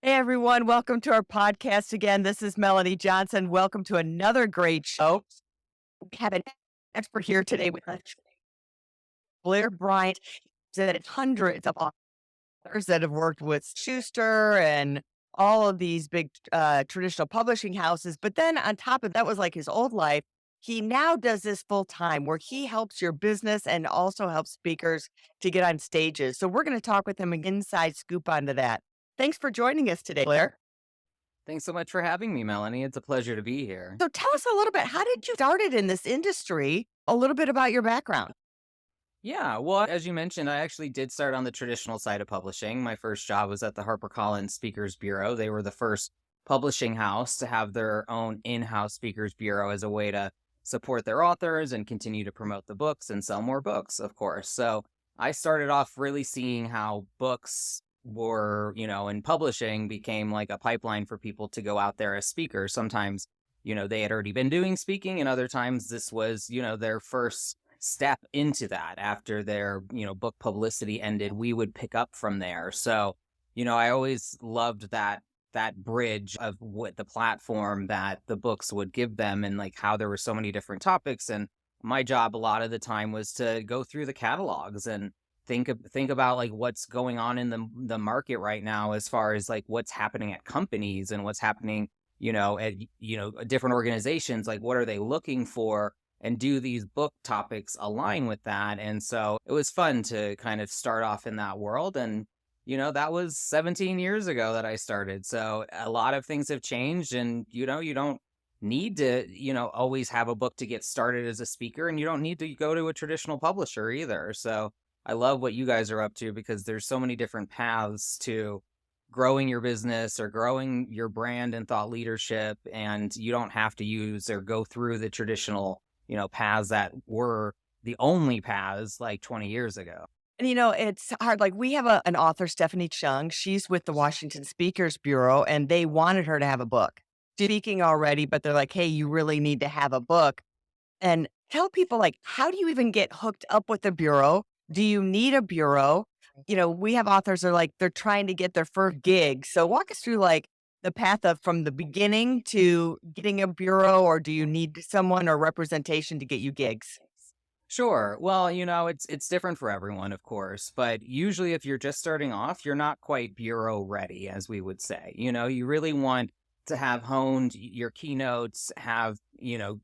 Hey everyone, welcome to our podcast again. This is Melanie Johnson. Welcome to another great show. We have an expert here today with us, Blair Bryant. That hundreds of authors that have worked with Schuster and all of these big traditional publishing houses. But then on top of that was like his old life. He now does this full time where he helps your business and also helps speakers to get on stages. So we're going to talk with him an inside scoop onto that. Thanks for joining us today, Blair. Thanks so much for having me, Melanie. It's a pleasure to be here. So tell us a little bit, how did you started in this industry? A little bit about your background. Yeah, well, as you mentioned, I actually did start on the traditional side of publishing. My first job was at the HarperCollins Speakers Bureau. They were the first publishing house to have their own in-house speakers bureau as a way to support their authors and continue to promote the books and sell more books, of course. So I started off really seeing how books were, in publishing became like a pipeline for people to go out there as speakers. Sometimes, they had already been doing speaking, and other times this was, their first step into that. After their, book publicity ended, we would pick up from there. So, I always loved that bridge of what the platform that the books would give them, and like how there were so many different topics. And my job a lot of the time was to go through the catalogs and think about like what's going on in the market right now, as far as like what's happening at companies and what's happening, at different organizations. Like, what are they looking for? And do these book topics align with that? And so it was fun to kind of start off in that world. And, that was 17 years ago that I started. So a lot of things have changed, and, you don't need to, always have a book to get started as a speaker, and you don't need to go to a traditional publisher either. So I love what you guys are up to, because there's so many different paths to growing your business or growing your brand and thought leadership. And you don't have to use or go through the traditional paths that were the only paths like 20 years ago. And it's hard. Like we have an author, Stephanie Chung. She's with the Washington Speakers Bureau, and they wanted her to have a book. Speaking already, but they're like, hey, you really need to have a book. And tell people, like, how do you even get hooked up with the Bureau? Do you need a Bureau? We have authors that are like, they're trying to get their first gig. So walk us through like the path of from the beginning to getting a Bureau, or do you need someone or representation to get you gigs? Sure. Well, it's different for everyone, of course, but usually if you're just starting off, you're not quite bureau ready, as we would say. You really want to have honed your keynotes, have,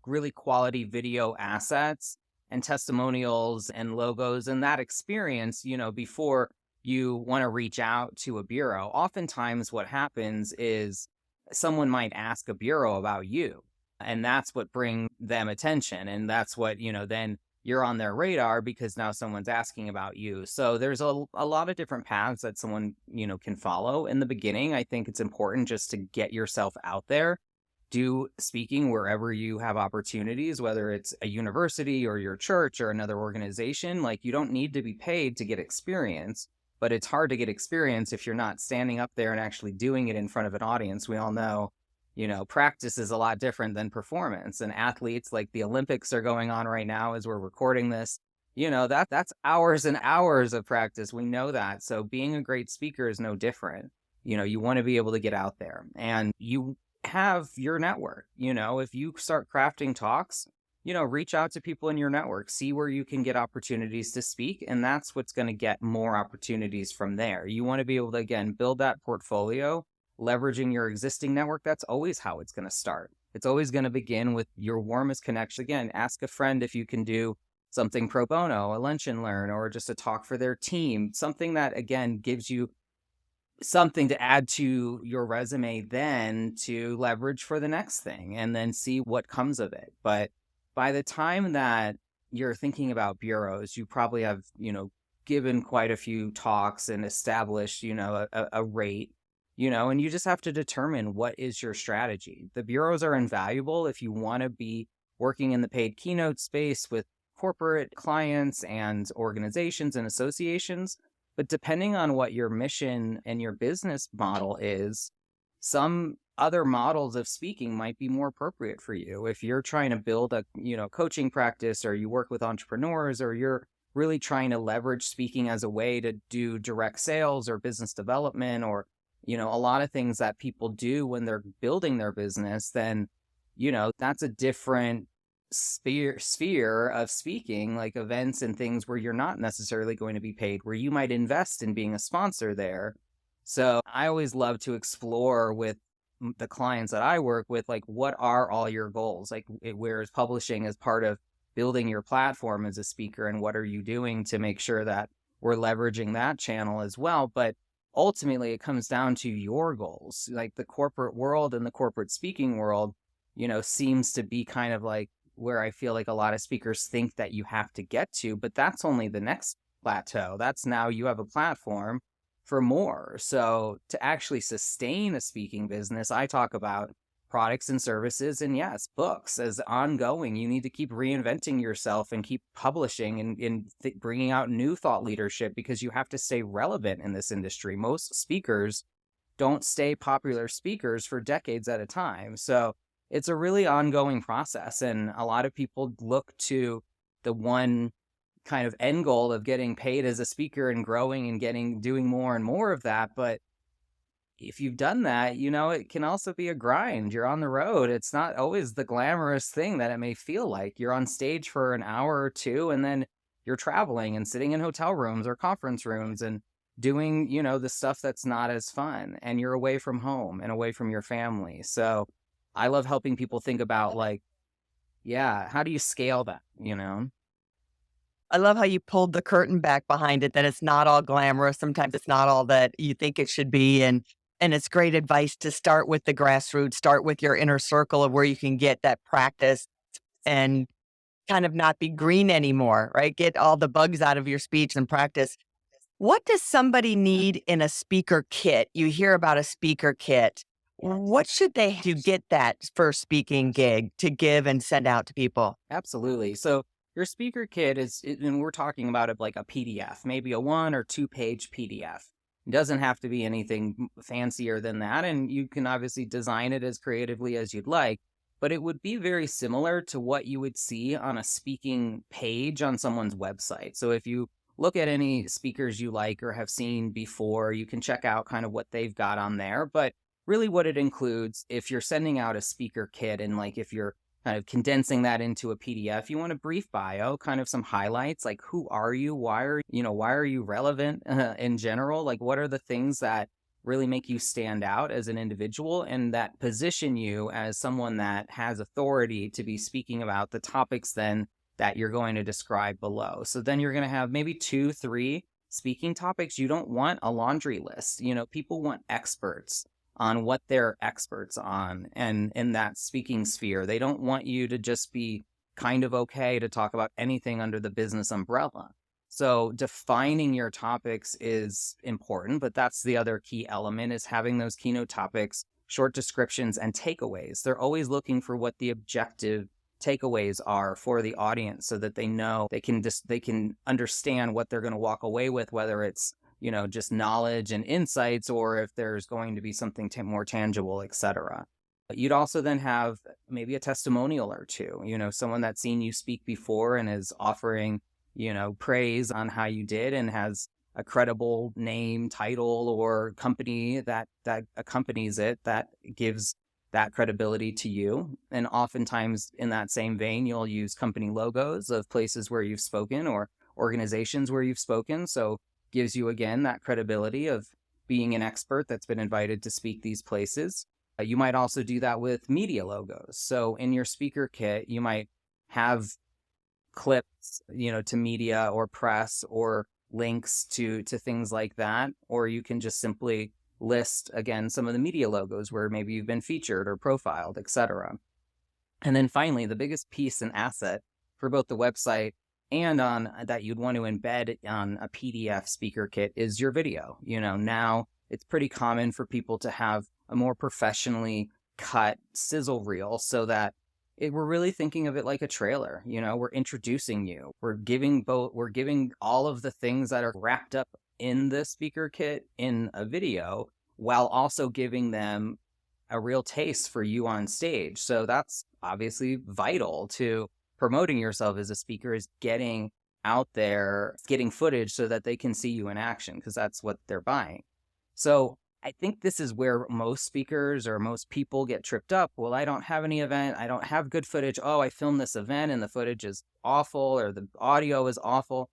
really quality video assets and testimonials and logos and that experience, before you want to reach out to a bureau. Oftentimes what happens is someone might ask a bureau about you, and that's what brings them attention. And that's what, then you're on their radar, because now someone's asking about you. So there's a lot of different paths that someone, can follow. In the beginning, I think it's important just to get yourself out there. Do speaking wherever you have opportunities, whether it's a university or your church or another organization. Like, you don't need to be paid to get experience, but it's hard to get experience if you're not standing up there and actually doing it in front of an audience. We all know, practice is a lot different than performance. And athletes, like the Olympics are going on right now as we're recording this, that's hours and hours of practice. We know that. So being a great speaker is no different. You want to be able to get out there, and you have your network. If you start crafting talks, reach out to people in your network, see where you can get opportunities to speak. And that's what's going to get more opportunities from there. You want to be able to, again, build that portfolio, leveraging your existing network. That's always how it's going to start. It's always going to begin with your warmest connection. Again, ask a friend if you can do something pro bono, a lunch and learn, or just a talk for their team, something that, again, gives you something to add to your resume, then to leverage for the next thing, and then see what comes of it. But by the time that you're thinking about bureaus, you probably have, given quite a few talks and established, a rate, and you just have to determine what is your strategy. The bureaus are invaluable if you want to be working in the paid keynote space with corporate clients and organizations and associations. But depending on what your mission and your business model is, some other models of speaking might be more appropriate for you. If you're trying to build a, coaching practice, or you work with entrepreneurs, or you're really trying to leverage speaking as a way to do direct sales or business development, or a lot of things that people do when they're building their business, then, that's a different sphere of speaking, like events and things where you're not necessarily going to be paid, where you might invest in being a sponsor there. So I always love to explore with the clients that I work with, like, what are all your goals? Like, where is publishing as part of building your platform as a speaker, and what are you doing to make sure that we're leveraging that channel as well? But ultimately, it comes down to your goals. Like, the corporate world and the corporate speaking world, seems to be kind of like where I feel like a lot of speakers think that you have to get to, but that's only the next plateau. That's now you have a platform for more. So to actually sustain a speaking business, I talk about products and services, and yes, books as ongoing. You need to keep reinventing yourself and keep publishing and bringing out new thought leadership, because you have to stay relevant in this industry. Most speakers don't stay popular speakers for decades at a time. So it's a really ongoing process. And a lot of people look to the one kind of end goal of getting paid as a speaker and growing and doing more and more of that. But if you've done that, it can also be a grind. You're on the road. It's not always the glamorous thing that it may feel like. You're on stage for an hour or two, and then you're traveling and sitting in hotel rooms or conference rooms and doing, the stuff that's not as fun. And you're away from home and away from your family. So I love helping people think about, like, yeah, how do you scale that, I love how you pulled the curtain back behind it, that it's not all glamorous. Sometimes it's not all that you think it should be. And it's great advice to start with the grassroots, start with your inner circle of where you can get that practice and kind of not be green anymore, right? Get all the bugs out of your speech and practice. What does somebody need in a speaker kit? You hear about a speaker kit. What should they to get that first speaking gig to give and send out to people? Absolutely. So your speaker kit and we're talking about it like a PDF, maybe a 1 or 2 page PDF. It doesn't have to be anything fancier than that. And you can obviously design it as creatively as you'd like, but it would be very similar to what you would see on a speaking page on someone's website. So if you look at any speakers you like or have seen before, you can check out kind of what they've got on there. But really what it includes, if you're sending out a speaker kit, and like if you're kind of condensing that into a PDF, you want a brief bio, kind of some highlights, like who are you? Why are you relevant in general? Like, what are the things that really make you stand out as an individual and that position you as someone that has authority to be speaking about the topics then that you're going to describe below. So then you're going to have maybe 2, 3 speaking topics. You don't want a laundry list. People want experts on what they're experts on and in that speaking sphere. They don't want you to just be kind of okay to talk about anything under the business umbrella. So defining your topics is important, but that's the other key element, is having those keynote topics, short descriptions, and takeaways. They're always looking for what the objective takeaways are for the audience, so that they know they can understand what they're going to walk away with, whether it's just knowledge and insights, or if there's going to be something more tangible, etc. You'd also then have maybe a testimonial or two, someone that's seen you speak before and is offering, praise on how you did, and has a credible name, title, or company that accompanies it, that gives that credibility to you. And oftentimes in that same vein, you'll use company logos of places where you've spoken or organizations where you've spoken. So gives you, again, that credibility of being an expert that's been invited to speak these places. You might also do that with media logos. So in your speaker kit, you might have clips, to media or press, or links to things like that. Or you can just simply list, again, some of the media logos where maybe you've been featured or profiled, etc. And then finally, the biggest piece and asset for both the website and on that you'd want to embed on a PDF speaker kit is your video. Now it's pretty common for people to have a more professionally cut sizzle reel, so that we're really thinking of it like a trailer. We're introducing you. We're giving all of the things that are wrapped up in the speaker kit in a video, while also giving them a real taste for you on stage. So that's obviously vital to promoting yourself as a speaker, is getting out there, getting footage so that they can see you in action, because that's what they're buying. So I think this is where most speakers or most people get tripped up. Well, I don't have any event. I don't have good footage. Oh, I filmed this event and the footage is awful or the audio is awful.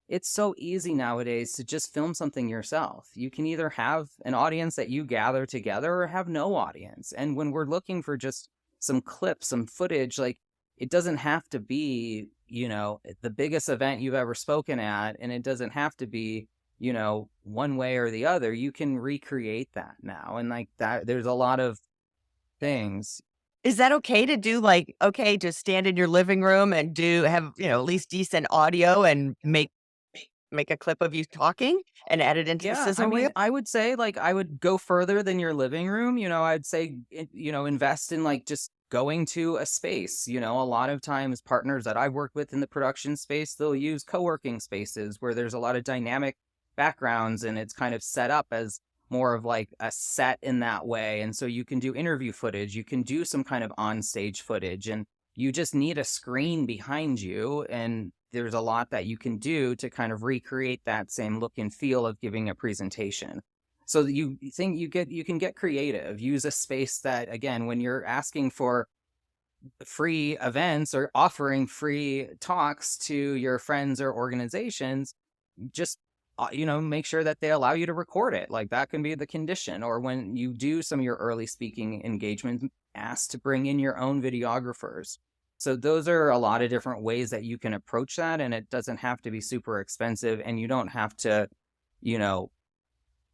It's so easy nowadays to just film something yourself. You can either have an audience that you gather together or have no audience. And when we're looking for just some clips, some footage, like it doesn't have to be, the biggest event you've ever spoken at, and it doesn't have to be, one way or the other. You can recreate that now. And like that, there's a lot of things. Is that okay to do like, okay, just stand in your living room and have, at least decent audio and make a clip of you talking and add it into the Yeah, I sizzle mean, reel? I would say like I would go further than your living room. I'd say, invest in like just going to a space. A lot of times partners that I've worked with in the production space, they'll use co-working spaces where there's a lot of dynamic backgrounds and it's kind of set up as more of like a set in that way. And so you can do interview footage, you can do some kind of on-stage footage, and you just need a screen behind you. And there's a lot that you can do to kind of recreate that same look and feel of giving a presentation. So you think you can get creative, use a space that, again, when you're asking for free events or offering free talks to your friends or organizations, just make sure that they allow you to record it. Like that can be the condition. Or when you do some of your early speaking engagements, ask to bring in your own videographers. So those are a lot of different ways that you can approach that, and it doesn't have to be super expensive, and you don't have to,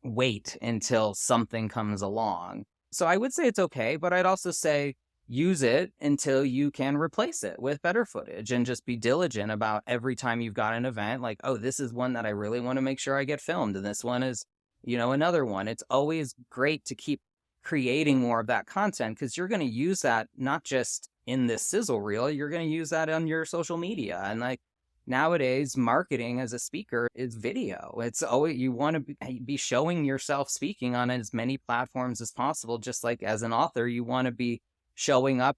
wait until something comes along. So I would say it's okay, but I'd also say use it until you can replace it with better footage, and just be diligent about every time you've got an event, like, oh, this is one that I really want to make sure I get filmed, and this one is, another one. It's always great to keep creating more of that content, because you're going to use that not just in this sizzle reel, you're going to use that on your social media. And like nowadays, marketing as a speaker is video. It's always, you want to be showing yourself speaking on as many platforms as possible. Just like as an author, you want to be showing up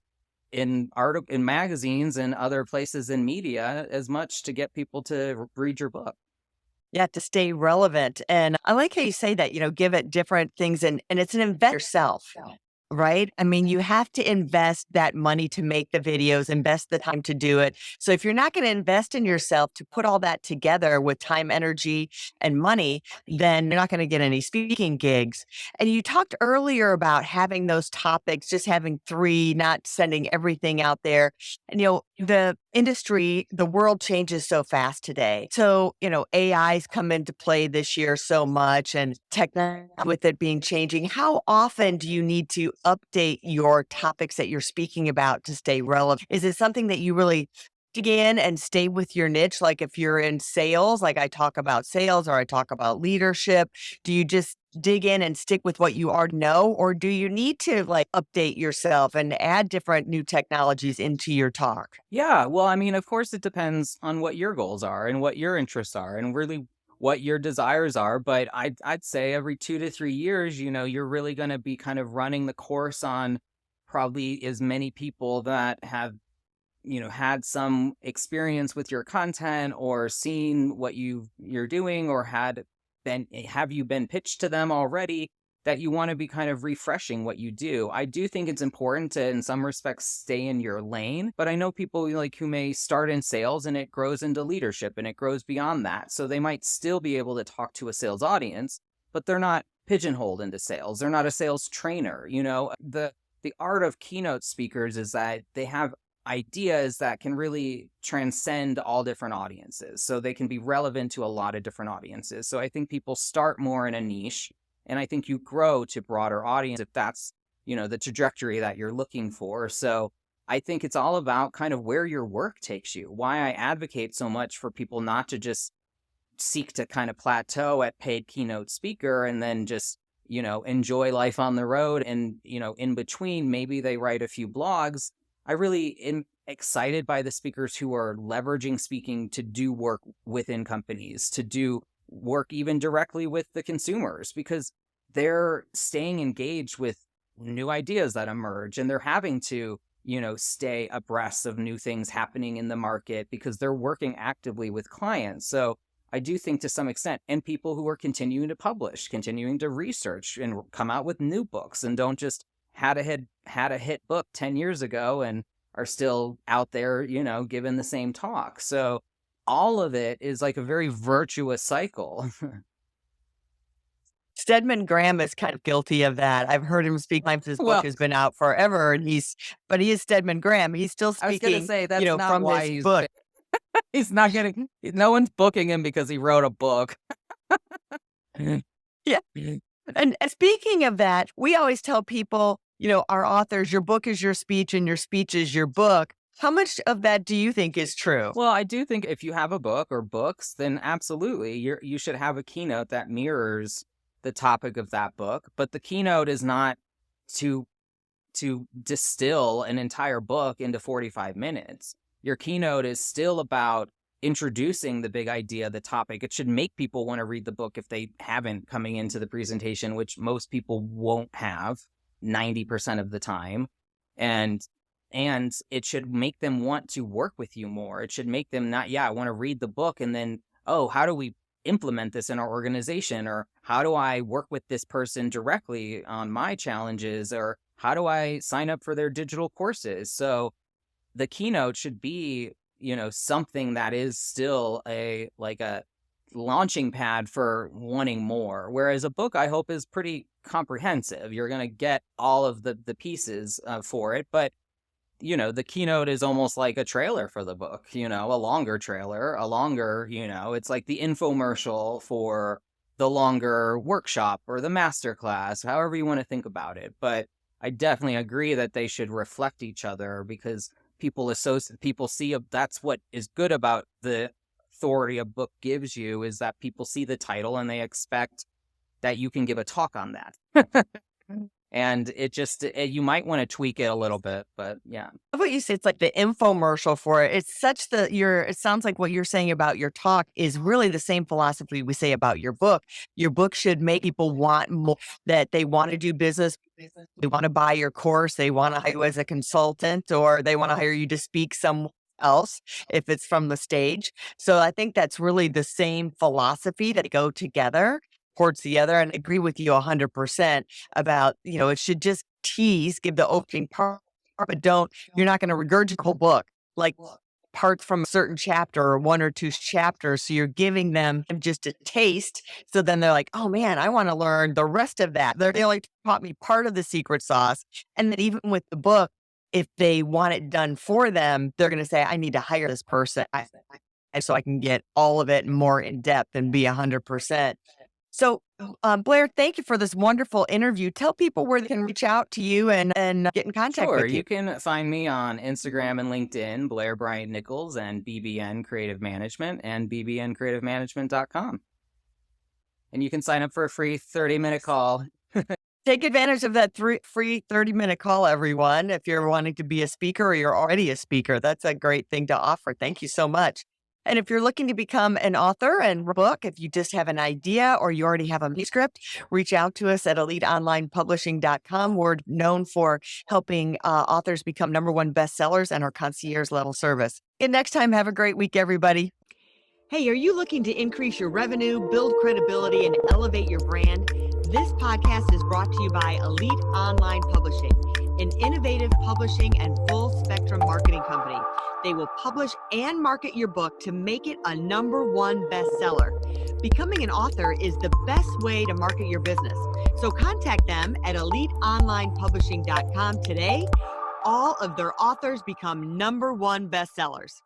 in magazines and other places in media as much to get people to read your book. Yeah, to stay relevant. And I like how you say that, give it different things, and it's an invest yourself. Right? I mean, you have to invest that money to make the videos, invest the time to do it. So if you're not going to invest in yourself to put all that together with time, energy, and money, then you're not going to get any speaking gigs. And you talked earlier about having those topics, just having three, not sending everything out there. And, the industry, the world changes so fast today. So, AI's come into play this year so much, and technology with it being changing. How often do you need to update your topics that you're speaking about to stay relevant? Is it something that you really dig in and stay with your niche? Like if you're in sales, like I talk about sales or I talk about leadership, do you just dig in and stick with what you already know? Or do you need to like update yourself and add different new technologies into your talk? Yeah, well, I mean, of course, it depends on what your goals are and what your interests are and really what your desires are. But I'd say every 2 to 3 years, you're really going to be kind of running the course on probably as many people that have, had some experience with your content or seen what you're doing, or have you been pitched to them already, that you want to be kind of refreshing what you do. I do think it's important to, in some respects, stay in your lane, but I know people like who may start in sales and it grows into leadership and it grows beyond that. So they might still be able to talk to a sales audience, but they're not pigeonholed into sales. They're not a sales trainer. The art of keynote speakers is that they have ideas that can really transcend all different audiences. So they can be relevant to a lot of different audiences. So I think people start more in a niche, and I think you grow to broader audience if that's, the trajectory that you're looking for. So I think it's all about kind of where your work takes you. Why I advocate so much for people not to just seek to kind of plateau at paid keynote speaker and then just, enjoy life on the road. And, in between, maybe they write a few blogs. I really am excited by the speakers who are leveraging speaking to do work within companies, to do work even directly with the consumers, because they're staying engaged with new ideas that emerge, and they're having to, stay abreast of new things happening in the market because they're working actively with clients. So I do think to some extent, and people who are continuing to publish, continuing to research and come out with new books and don't just had a hit book 10 years ago and are still out there, giving the same talk. So all of it is like a very virtuous cycle. Stedman Graham is kind of guilty of that. I've heard him speak. His book Well, has been out forever, and he is Stedman Graham. He's still I was going to speaking, say that's not from why his book. he's not getting, no one's booking him because he wrote a book. Yeah. And speaking of that, we always tell people, our authors, your book is your speech and your speech is your book. How much of that do you think is true? Well, I do think if you have a book or books, then absolutely you should have a keynote that mirrors the topic of that book. But the keynote is not to distill an entire book into 45 minutes. Your keynote is still about introducing the big idea, the topic. It should make people want to read the book if they haven't coming into the presentation, which most people won't have 90% of the time. And it should make them want to work with you more. It should make them not, I want to read the book and then, how do we implement this in our organization? Or how do I work with this person directly on my challenges? Or how do I sign up for their digital courses? So the keynote should be, something that is still a launching pad for wanting more. Whereas a book, I hope, is pretty comprehensive. You're going to get all of the pieces for it. But the keynote is almost like a trailer for the book, a longer trailer, it's like the infomercial for the longer workshop or the masterclass, however you want to think about it. But I definitely agree that they should reflect each other, because people see that's what is good about the authority a book gives you, is that people see the title and they expect that you can give a talk on that. And it just, you might want to tweak it a little bit, but yeah. What you say, it's like the infomercial for it. It's such it sounds like what you're saying about your talk is really the same philosophy we say about your book. Your book should make people want more, that they want to do business. They want to buy your course. They want to hire you as a consultant, or they want to hire you to speak somewhere else if it's from the stage. So I think that's really the same philosophy that go together towards the other. And I agree with you 100% about, it should just give the opening part, but you're not going to regurgitate the whole book, like parts from a certain chapter or one or two chapters. So you're giving them just a taste. So then they're like, oh man, I want to learn the rest of that. They only taught me part of the secret sauce. And then even with the book, if they want it done for them, they're going to say, I need to hire this person. And so I can get all of it more in depth and be 100%. So, Blair, thank you for this wonderful interview. Tell people where they can reach out to you and get in contact with you. Sure, you can find me on Instagram and LinkedIn, Blair Bryant Nichols, and BBN Creative Management, and bbncreativemanagement.com. And you can sign up for a free 30-minute call. Take advantage of that free 30-minute call, everyone. If you're wanting to be a speaker or you're already a speaker, that's a great thing to offer. Thank you so much. And if you're looking to become an author and book, if you just have an idea or you already have a manuscript, reach out to us at eliteonlinepublishing.com. We're known for helping authors become #1 bestsellers and our concierge level service. And next time, have a great week, everybody. Hey, are you looking to increase your revenue, build credibility, and elevate your brand? This podcast is brought to you by Elite Online Publishing, an innovative publishing and full-spectrum marketing company. They will publish and market your book to make it a #1 bestseller. Becoming an author is the best way to market your business. So contact them at eliteonlinepublishing.com today. All of their authors become #1 bestsellers.